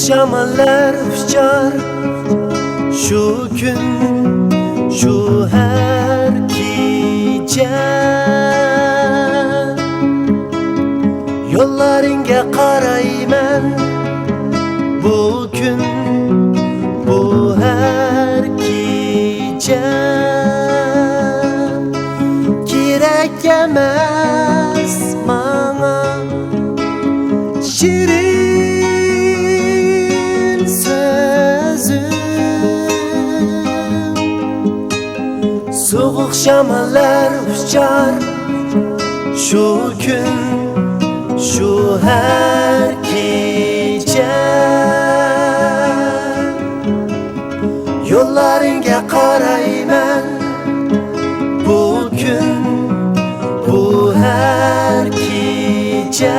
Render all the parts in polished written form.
şamallar uçar şu gün, şu her gece. Yollarınga qarayman bugün, bu her gece. Kerak emas manga şirin sözüm. Soğuk şamallar uçar şu gün, şu her gece. Yollarınga qarayman bugün, bu her gece.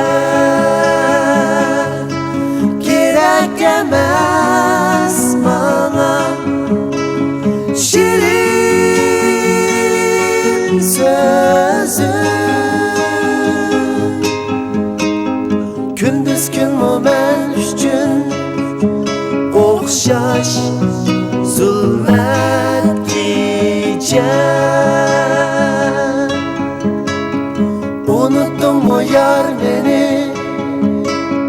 Kerak emas manga şirin sözüm. Gündüz gün men üçün o'xshash zulmat kecha. Unutdum o yar meni,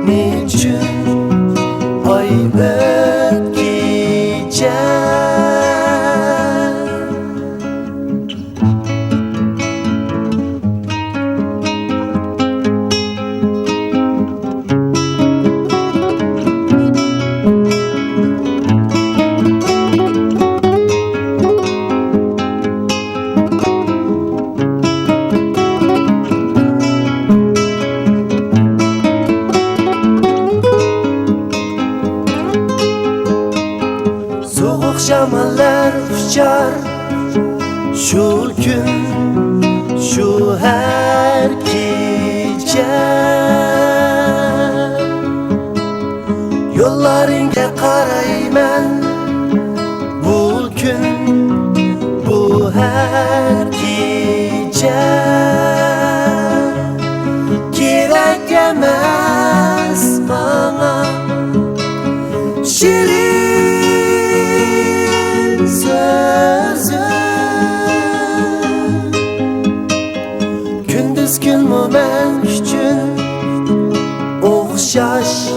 nechun oybet kecha. Soğuk şamallar uçar şu gün, şu her gece. Yollarınga qarayman bugün, bu her gece. Kerak emas manga şirin sözüm. Gündüz gün men üçün o'xshash